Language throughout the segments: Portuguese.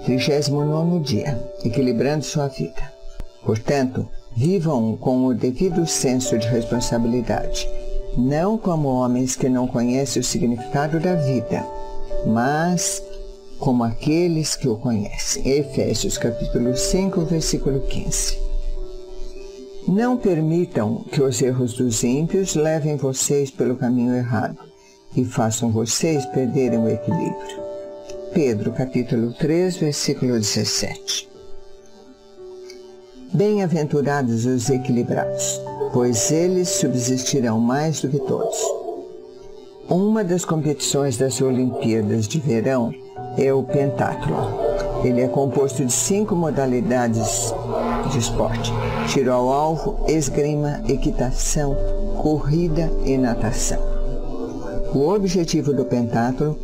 39º dia, equilibrando sua vida. Portanto, vivam com o devido senso de responsabilidade, não como homens que não conhecem o significado da vida, mas como aqueles que o conhecem. Efésios capítulo 5, versículo 15. Não permitam que os erros dos ímpios levem vocês pelo caminho errado e façam vocês perderem o equilíbrio. Pedro capítulo 3, versículo 17. Bem-aventurados os equilibrados, pois eles subsistirão mais do que todos. Uma das competições das Olimpíadas de Verão é o pentátlon. Ele é composto de 5 modalidades de esporte: tiro ao alvo, esgrima, equitação, corrida e natação. O objetivo do pentátlon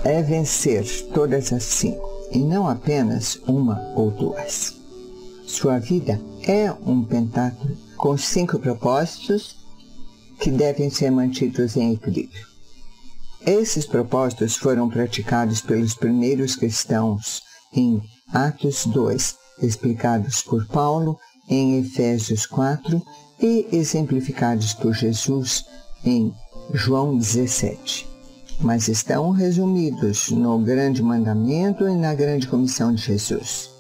é vencer todas as 5, e não apenas uma ou 2. Sua vida é um pentátlon com 5 propósitos que devem ser mantidos em equilíbrio. Esses propósitos foram praticados pelos primeiros cristãos em Atos 2, explicados por Paulo em Efésios 4 e exemplificados por Jesus em João 17. Mas estão resumidos no Grande Mandamento e na Grande Comissão de Jesus.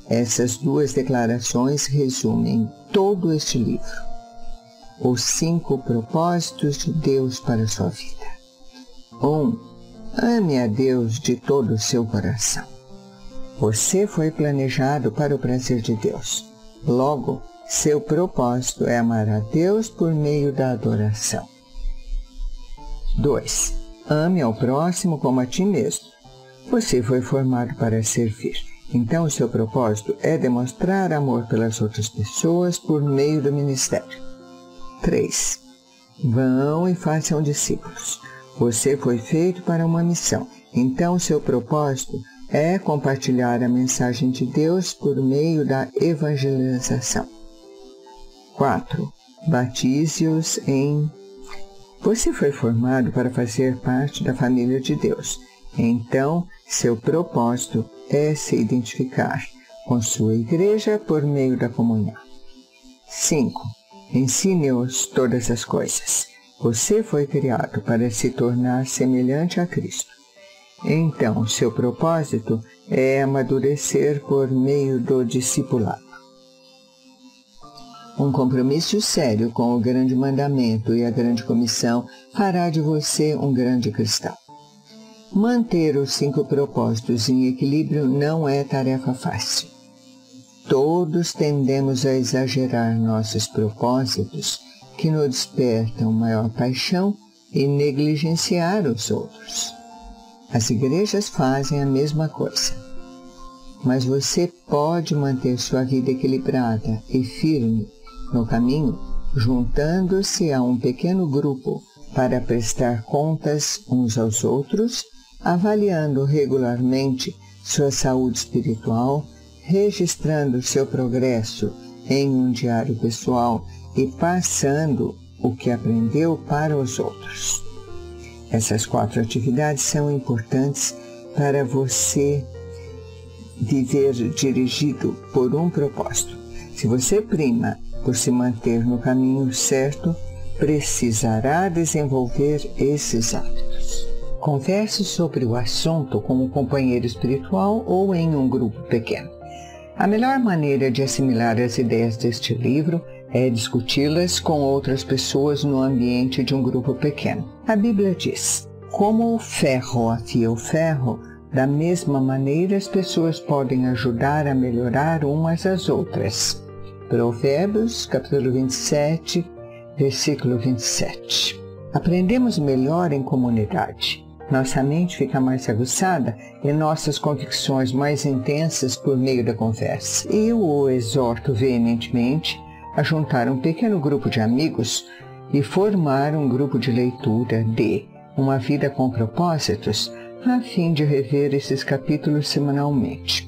Essas 2 declarações resumem todo este livro: os 5 propósitos de Deus para a sua vida. 1. Ame a Deus de todo o seu coração. Você foi planejado para o prazer de Deus. Logo, seu propósito é amar a Deus por meio da adoração. 2. Ame ao próximo como a ti mesmo. Você foi formado para servir. Então, o seu propósito é demonstrar amor pelas outras pessoas por meio do ministério. 3. Vão e façam discípulos. Você foi feito para uma missão. Então, o seu propósito é compartilhar a mensagem de Deus por meio da evangelização. 4. Batize-os em... Você foi formado para fazer parte da família de Deus. Então, seu propósito é se identificar com sua igreja por meio da comunhão. 5. Ensine-os todas as coisas. Você foi criado para se tornar semelhante a Cristo. Então, seu propósito é amadurecer por meio do discipulado. Um compromisso sério com o Grande Mandamento e a Grande Comissão fará de você um grande cristão. Manter os 5 propósitos em equilíbrio não é tarefa fácil. Todos tendemos a exagerar nossos propósitos, que nos despertam maior paixão, e negligenciar os outros. As igrejas fazem a mesma coisa. Mas você pode manter sua vida equilibrada e firme no caminho, juntando-se a um pequeno grupo para prestar contas uns aos outros, avaliando regularmente sua saúde espiritual, registrando seu progresso em um diário pessoal e passando o que aprendeu para os outros. Essas 4 atividades são importantes para você viver dirigido por um propósito. Se você prima por se manter no caminho certo, precisará desenvolver esses hábitos. Converse sobre o assunto com um companheiro espiritual ou em um grupo pequeno. A melhor maneira de assimilar as ideias deste livro é discuti-las com outras pessoas no ambiente de um grupo pequeno. A Bíblia diz: como o ferro afia o ferro, da mesma maneira as pessoas podem ajudar a melhorar umas às outras. Provérbios, capítulo 27, versículo 27. Aprendemos melhor em comunidade. Nossa mente fica mais aguçada e nossas convicções mais intensas por meio da conversa. Eu o exorto veementemente a juntar um pequeno grupo de amigos e formar um grupo de leitura de Uma Vida com Propósitos, a fim de rever esses capítulos semanalmente.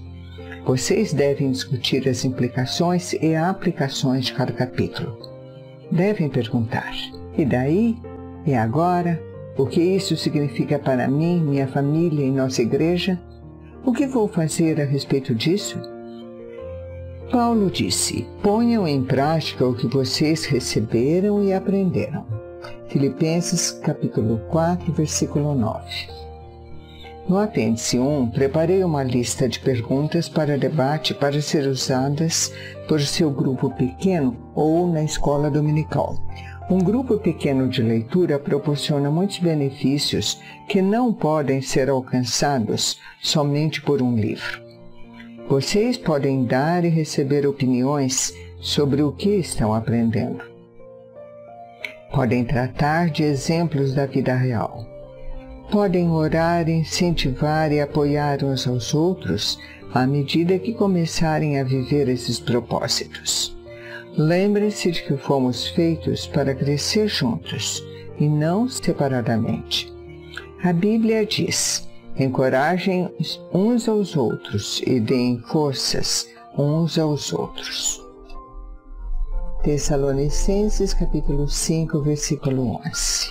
Vocês devem discutir as implicações e aplicações de cada capítulo. Devem perguntar: e daí? E agora? O que isso significa para mim, minha família e nossa igreja? O que vou fazer a respeito disso? Paulo disse: ponham em prática o que vocês receberam e aprenderam. Filipenses capítulo 4, versículo 9. No apêndice 1, preparei uma lista de perguntas para debate para ser usadas por seu grupo pequeno ou na escola dominical. Um grupo pequeno de leitura proporciona muitos benefícios que não podem ser alcançados somente por um livro. Vocês podem dar e receber opiniões sobre o que estão aprendendo. Podem tratar de exemplos da vida real. Podem orar, incentivar e apoiar uns aos outros à medida que começarem a viver esses propósitos. Lembre-se de que fomos feitos para crescer juntos e não separadamente. A Bíblia diz: encorajem uns aos outros e deem forças uns aos outros. Tessalonicenses capítulo 5, versículo 11.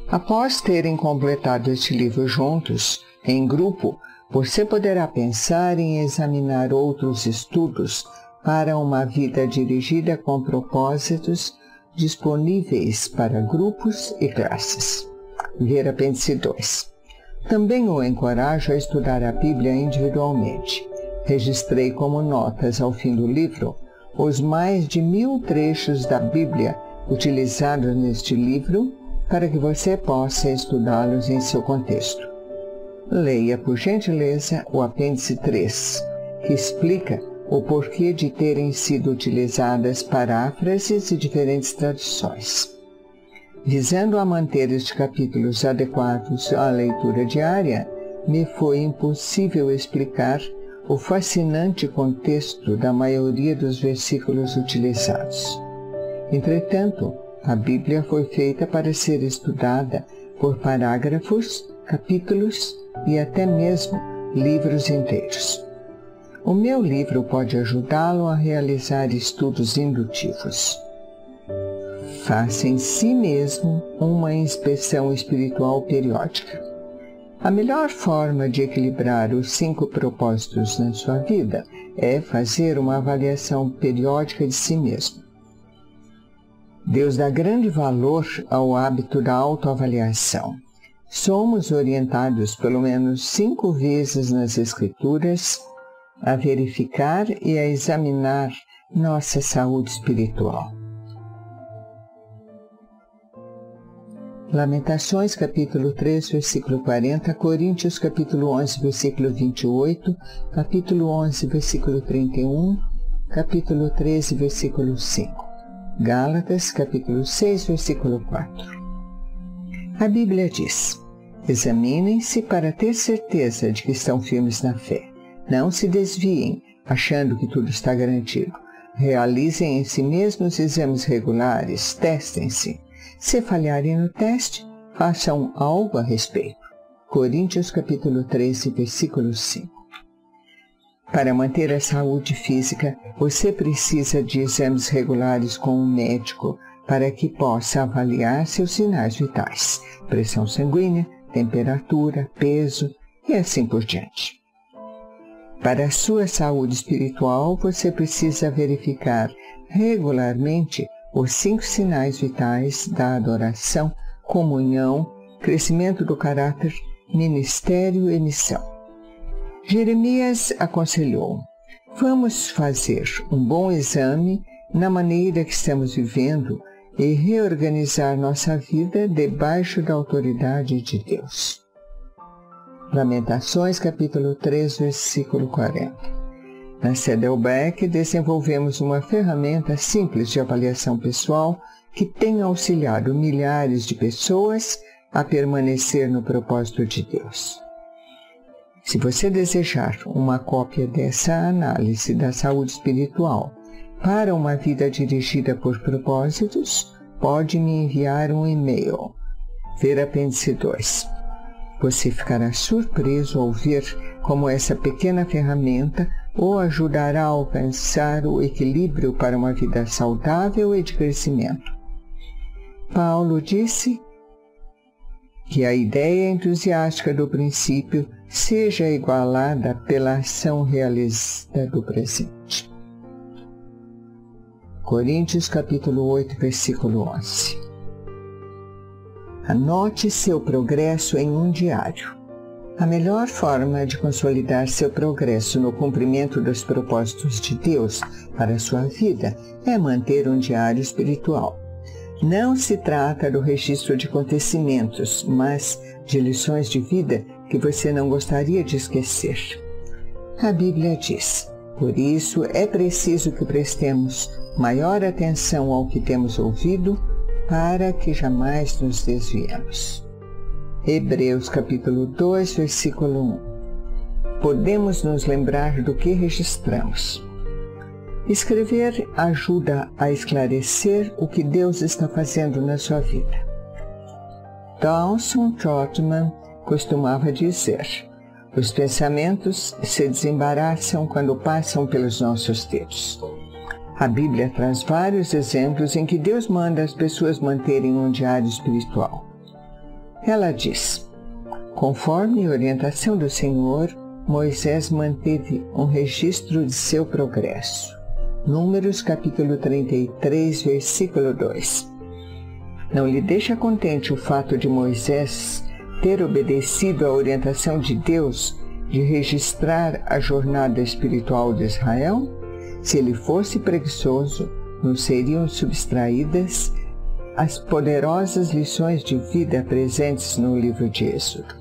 Após terem completado este livro juntos, em grupo, você poderá pensar em examinar outros estudos para uma vida dirigida com propósitos disponíveis para grupos e classes. Ver apêndice 2. Também o encorajo a estudar a Bíblia individualmente. Registrei como notas ao fim do livro os mais de 1000 trechos da Bíblia utilizados neste livro para que você possa estudá-los em seu contexto. Leia, por gentileza, o apêndice 3, que explica o porquê de terem sido utilizadas paráfrases e diferentes traduções. Visando a manter estes capítulos adequados à leitura diária, me foi impossível explicar o fascinante contexto da maioria dos versículos utilizados. Entretanto, a Bíblia foi feita para ser estudada por parágrafos, capítulos e até mesmo livros inteiros. O meu livro pode ajudá-lo a realizar estudos indutivos. Faça em si mesmo uma inspeção espiritual periódica. A melhor forma de equilibrar os 5 propósitos na sua vida é fazer uma avaliação periódica de si mesmo. Deus dá grande valor ao hábito da autoavaliação. Somos orientados pelo menos 5 vezes nas Escrituras a verificar e a examinar nossa saúde espiritual. Lamentações, capítulo 3, versículo 40, Coríntios, capítulo 11, versículo 28, capítulo 11, versículo 31, capítulo 13, versículo 5. Gálatas, capítulo 6, versículo 4. A Bíblia diz: examinem-se para ter certeza de que estão firmes na fé. Não se desviem, achando que tudo está garantido. Realizem em si mesmos exames regulares, testem-se. Se falharem no teste, façam algo a respeito. Coríntios capítulo 13, versículo 5. Para manter a saúde física, você precisa de exames regulares com um médico para que possa avaliar seus sinais vitais, pressão sanguínea, temperatura, peso e assim por diante. Para a sua saúde espiritual, você precisa verificar regularmente os 5 sinais vitais da adoração, comunhão, crescimento do caráter, ministério e missão. Jeremias aconselhou: vamos fazer um bom exame na maneira que estamos vivendo e reorganizar nossa vida debaixo da autoridade de Deus. Lamentações, capítulo 3, versículo 40. Na Saddleback, desenvolvemos uma ferramenta simples de avaliação pessoal que tem auxiliado milhares de pessoas a permanecer no propósito de Deus. Se você desejar uma cópia dessa análise da saúde espiritual para uma vida dirigida por propósitos, pode me enviar um e-mail. Ver apêndice 2. Você ficará surpreso ao ver como essa pequena ferramenta o ajudará a alcançar o equilíbrio para uma vida saudável e de crescimento. Paulo disse que a ideia entusiástica do princípio seja igualada pela ação realista do presente. Coríntios capítulo 8, versículo 11. Anote seu progresso em um diário. A melhor forma de consolidar seu progresso no cumprimento dos propósitos de Deus para a sua vida é manter um diário espiritual. Não se trata do registro de acontecimentos, mas de lições de vida que você não gostaria de esquecer. A Bíblia diz: por isso é preciso que prestemos maior atenção ao que temos ouvido, para que jamais nos desviemos. Hebreus capítulo 2, versículo 1. Podemos nos lembrar do que registramos. Escrever ajuda a esclarecer o que Deus está fazendo na sua vida. Dawson Trotman costumava dizer: os pensamentos se desembaraçam quando passam pelos nossos dedos. A Bíblia traz vários exemplos em que Deus manda as pessoas manterem um diário espiritual. Ela diz: conforme a orientação do Senhor, Moisés manteve um registro de seu progresso. Números capítulo 33, versículo 2. Não lhe deixa contente o fato de Moisés ter obedecido à orientação de Deus de registrar a jornada espiritual de Israel? Se ele fosse preguiçoso, não seriam subtraídas as poderosas lições de vida presentes no livro de Êxodo.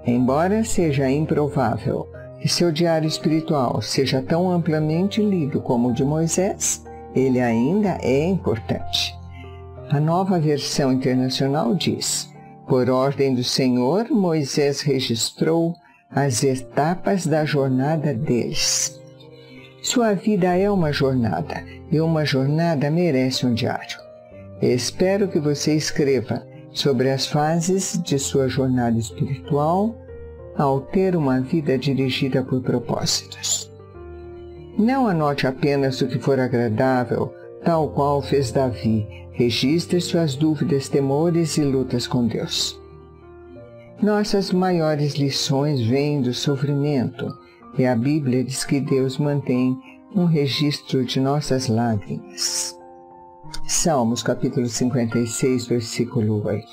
Embora seja improvável que seu diário espiritual seja tão amplamente lido como o de Moisés, ele ainda é importante. A Nova Versão Internacional diz: por ordem do Senhor, Moisés registrou as etapas da jornada deles. Sua vida é uma jornada, e uma jornada merece um diário. Espero que você escreva sobre as fases de sua jornada espiritual ao ter uma vida dirigida por propósitos. Não anote apenas o que for agradável, tal qual fez Davi. Registre suas dúvidas, temores e lutas com Deus. Nossas maiores lições vêm do sofrimento, e a Bíblia diz que Deus mantém um registro de nossas lágrimas. Salmos capítulo 56, versículo 8.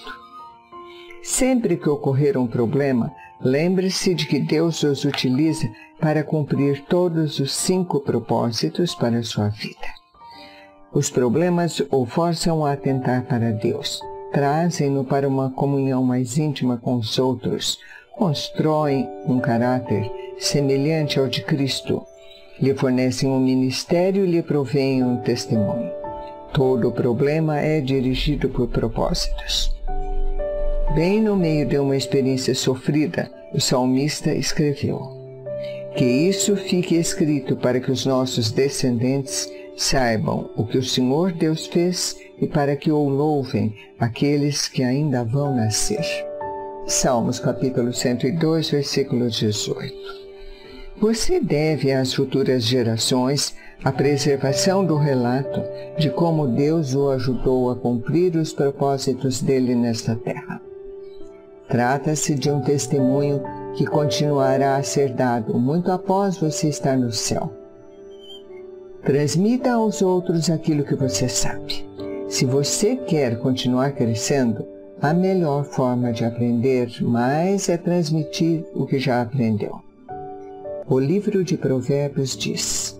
Sempre que ocorrer um problema, lembre-se de que Deus os utiliza para cumprir todos os 5 propósitos para a sua vida. Os problemas o forçam a atentar para Deus, trazem-no para uma comunhão mais íntima com os outros, constroem um caráter semelhante ao de Cristo, lhe fornecem um ministério e lhe provêem um testemunho. Todo problema é dirigido por propósitos. Bem no meio de uma experiência sofrida, o salmista escreveu: que isso fique escrito para que os nossos descendentes saibam o que o Senhor Deus fez e para que o louvem aqueles que ainda vão nascer. Salmos capítulo 102, versículo 18. Você deve às futuras gerações a preservação do relato de como Deus o ajudou a cumprir os propósitos dele nesta terra. Trata-se de um testemunho que continuará a ser dado muito após você estar no céu. Transmita aos outros aquilo que você sabe. Se você quer continuar crescendo, a melhor forma de aprender mais é transmitir o que já aprendeu. O livro de Provérbios diz: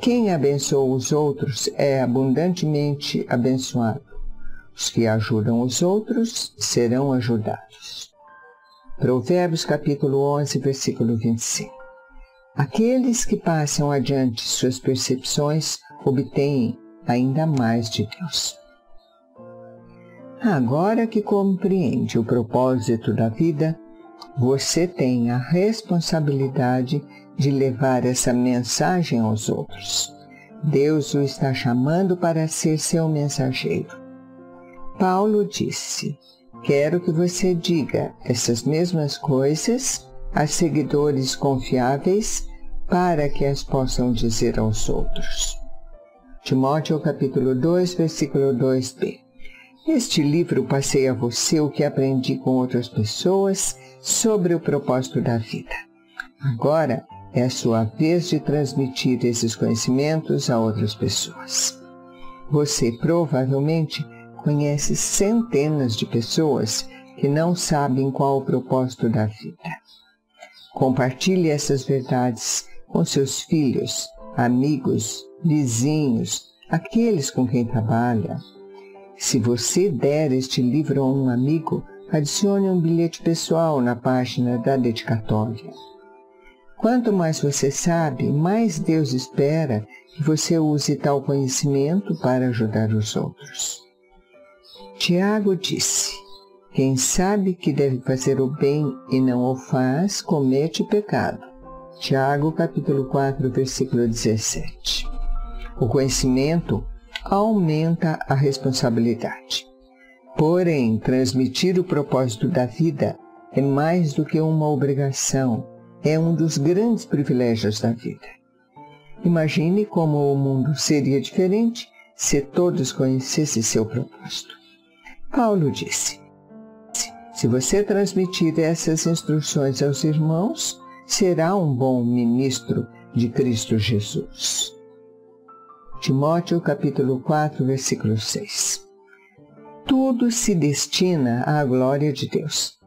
quem abençoa os outros é abundantemente abençoado. Os que ajudam os outros serão ajudados. Provérbios capítulo 11, versículo 25. Aqueles que passam adiante suas percepções obtêm ainda mais de Deus. Agora que compreende o propósito da vida, você tem a responsabilidade de levar essa mensagem aos outros. Deus o está chamando para ser seu mensageiro. Paulo disse: quero que você diga essas mesmas coisas a seguidores confiáveis para que as possam dizer aos outros. Timóteo capítulo 2, versículo 2b. Este livro passei a você o que aprendi com outras pessoas sobre o propósito da vida. Agora é a sua vez de transmitir esses conhecimentos a outras pessoas. Você provavelmente conhece centenas de pessoas que não sabem qual o propósito da vida. Compartilhe essas verdades com seus filhos, amigos, vizinhos, aqueles com quem trabalha. Se você der este livro a um amigo, adicione um bilhete pessoal na página da dedicatória. Quanto mais você sabe, mais Deus espera que você use tal conhecimento para ajudar os outros. Tiago disse: quem sabe que deve fazer o bem e não o faz, comete pecado. Tiago, capítulo 4, versículo 17. O conhecimento aumenta a responsabilidade. Porém, transmitir o propósito da vida é mais do que uma obrigação, é um dos grandes privilégios da vida. Imagine como o mundo seria diferente se todos conhecessem seu propósito. Paulo disse: se você transmitir essas instruções aos irmãos, será um bom ministro de Cristo Jesus. Timóteo, capítulo 4, versículo 6. Tudo se destina à glória de Deus.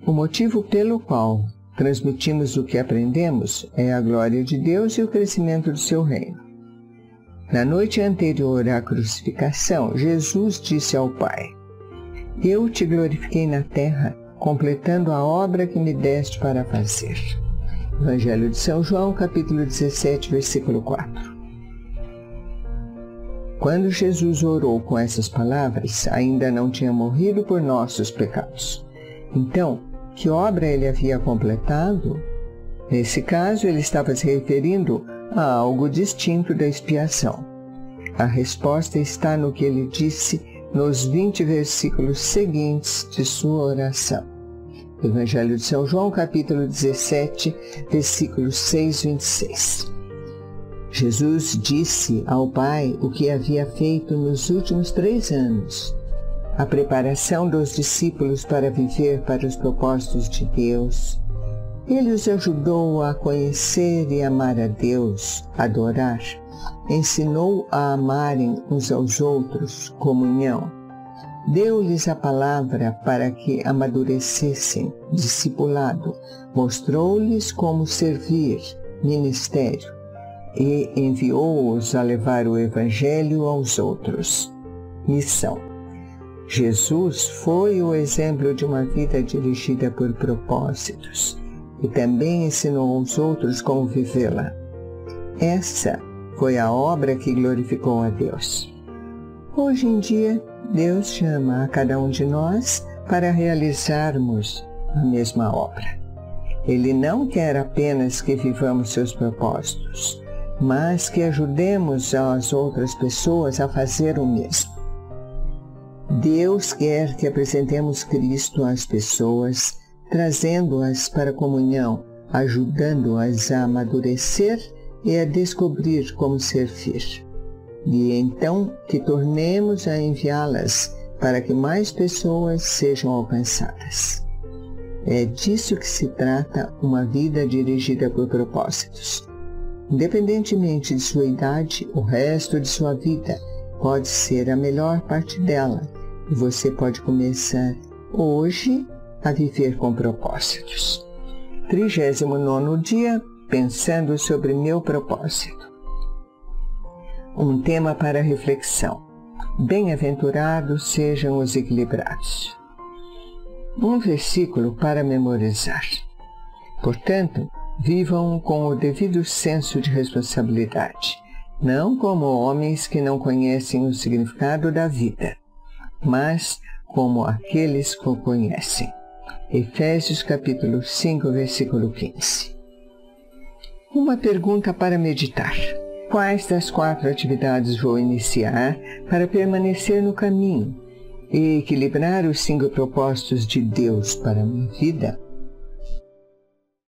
O motivo pelo qual transmitimos o que aprendemos é a glória de Deus e o crescimento do seu reino. Na noite anterior à crucificação, Jesus disse ao Pai: eu te glorifiquei na terra, completando a obra que me deste para fazer. Evangelho de São João, capítulo 17, versículo 4. Quando Jesus orou com essas palavras, ainda não tinha morrido por nossos pecados. Então, que obra ele havia completado? Nesse caso, ele estava se referindo a algo distinto da expiação. A resposta está no que ele disse nos 20 versículos seguintes de sua oração. Evangelho de São João, capítulo 17, versículos 6 e 26. Jesus disse ao Pai o que havia feito nos últimos 3 anos. A preparação dos discípulos para viver para os propósitos de Deus. Ele os ajudou a conhecer e amar a Deus, adorar. Ensinou a amarem uns aos outros, comunhão. Deu-lhes a palavra para que amadurecessem, discipulado. Mostrou-lhes como servir, ministério. E enviou-os a levar o Evangelho aos outros. Missão. Jesus foi o exemplo de uma vida dirigida por propósitos e também ensinou aos outros como vivê-la. Essa foi a obra que glorificou a Deus. Hoje em dia, Deus chama a cada um de nós para realizarmos a mesma obra. Ele não quer apenas que vivamos seus propósitos, mas que ajudemos as outras pessoas a fazer o mesmo. Deus quer que apresentemos Cristo às pessoas, trazendo-as para a comunhão, ajudando-as a amadurecer e a descobrir como servir. E então que tornemos a enviá-las para que mais pessoas sejam alcançadas. É disso que se trata uma vida dirigida por propósitos. Independentemente de sua idade, o resto de sua vida pode ser a melhor parte dela, e você pode começar hoje a viver com propósitos. 39º dia, pensando sobre meu propósito. Um tema para reflexão. Bem-aventurados sejam os equilibrados. Um versículo para memorizar. Portanto, vivam com o devido senso de responsabilidade, não como homens que não conhecem o significado da vida, mas como aqueles que o conhecem. Efésios capítulo 5, versículo 15. Uma pergunta para meditar. Quais das 4 atividades vou iniciar para permanecer no caminho e equilibrar os 5 propósitos de Deus para a minha vida?